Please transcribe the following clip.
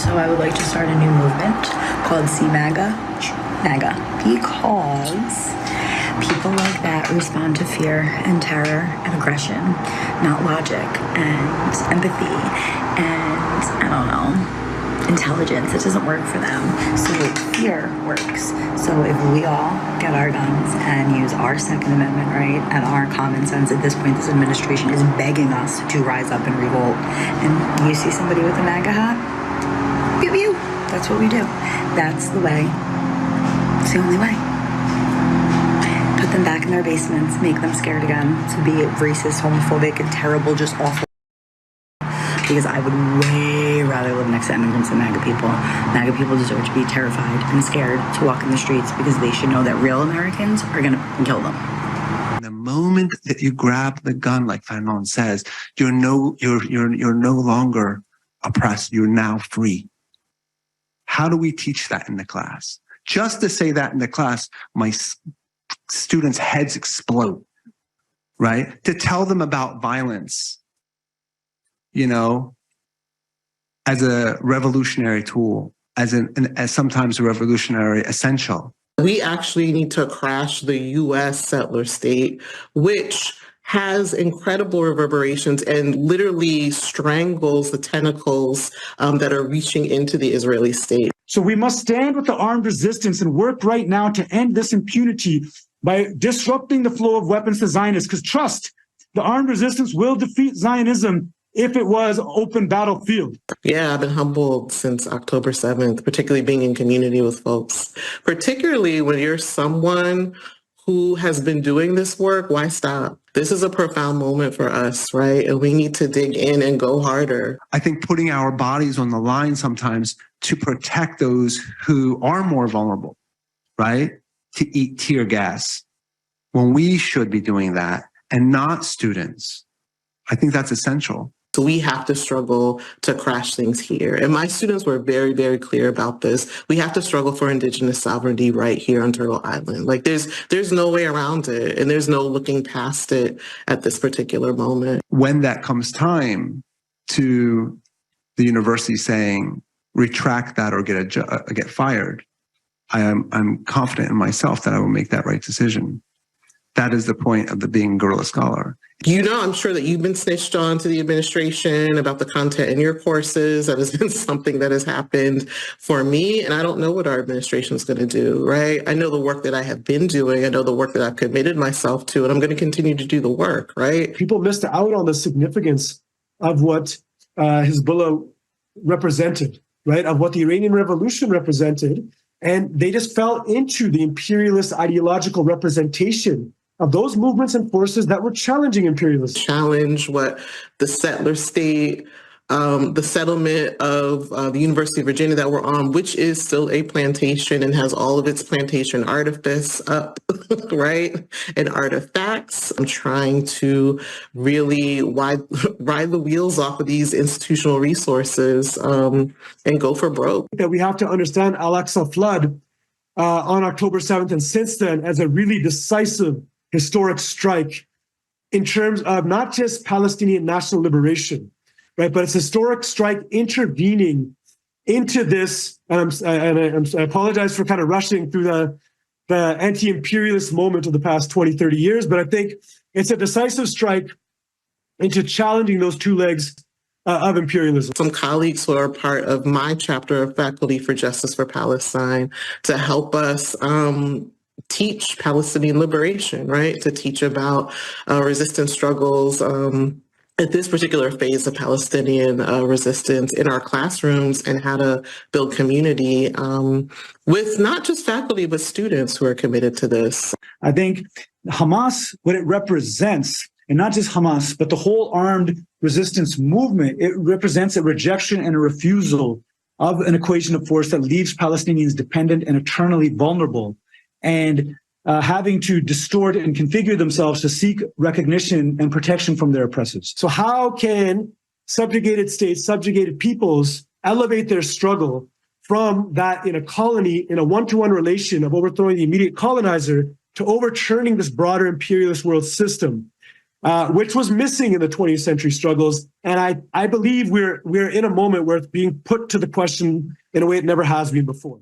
So I would like to start a new movement called CMAGA, MAGA, because people like that respond to fear and terror and aggression, not logic and empathy and, I don't know, intelligence. It doesn't work for them. So fear works. So if we all get our guns and use our Second Amendment right and our common sense, at this point this administration is begging us to rise up and revolt. And you see somebody with a MAGA hat, pew pew. That's what we do. That's the way. It's the only way. Put them back in their basements, make them scared again to be racist, homophobic, and terrible, just awful. Because I would way rather live next to immigrants than MAGA people. MAGA people deserve to be terrified and scared to walk in the streets because they should know that real Americans are going to kill them. The moment that you grab the gun, like Fanon says, you're no longer oppressed. You're now free. How do we teach that in the class? Just to say that in the class, my students' heads explode, right? To tell them about violence, you know, as a revolutionary tool, as sometimes a revolutionary essential. We actually need to crash the U.S. settler state, which has incredible reverberations and literally strangles the tentacles that are reaching into the Israeli state. So we must stand with the armed resistance and work right now to end this impunity by disrupting the flow of weapons to Zionists. Because trust, the armed resistance will defeat Zionism if it was an open battlefield. Yeah, I've been humbled since October 7th, particularly being in community with folks, particularly when you're someone who has been doing this work. Why stop? This is a profound moment for us, right? And we need to dig in and go harder. I think putting our bodies on the line sometimes to protect those who are more vulnerable, right? To eat tear gas when we should be doing that and not students. I think that's essential. So we have to struggle to crash things here. And my students were very, very clear about this. We have to struggle for Indigenous sovereignty right here on Turtle Island. Like there's no way around it, and there's no looking past it at this particular moment. When that comes time to the university saying, retract that or get fired, I'm confident in myself that I will make that right decision. That is the point of being a guerrilla scholar. You know, I'm sure that you've been snitched on to the administration about the content in your courses. That has been something that has happened for me, and I don't know what our administration is going to do, right? I know the work that I have been doing. I know the work that I've committed myself to, and I'm going to continue to do the work, right? People missed out on the significance of what Hezbollah represented, right? Of what the Iranian Revolution represented, and they just fell into the imperialist ideological representation of those movements and forces that were challenging imperialism. Challenge what the settler state, the settlement of the University of Virginia that we're on, which is still a plantation and has all of its plantation artifice up, right? And artifacts. I'm trying to really ride the wheels off of these institutional resources and go for broke. That we have to understand Al-Aqsa flood on October 7th and since then as a really decisive historic strike in terms of not just Palestinian national liberation, right? But it's a historic strike intervening into this. And I apologize for kind of rushing through the anti-imperialist moment of the past 20, 30 years, but I think it's a decisive strike into challenging those two legs of imperialism. Some colleagues who are part of my chapter of Faculty for Justice for Palestine to help us teach Palestinian liberation, right? To teach about resistance struggles at this particular phase of Palestinian resistance in our classrooms and how to build community with not just faculty, but students who are committed to this. I think Hamas, what it represents, and not just Hamas, but the whole armed resistance movement, it represents a rejection and a refusal of an equation of force that leaves Palestinians dependent and eternally vulnerable, and having to distort and configure themselves to seek recognition and protection from their oppressors. So how can subjugated states, subjugated peoples elevate their struggle from that in a colony, in a one-to-one relation of overthrowing the immediate colonizer to overturning this broader imperialist world system? which was missing in the 20th century struggles. And I believe we're in a moment where it's being put to the question in a way it never has been before.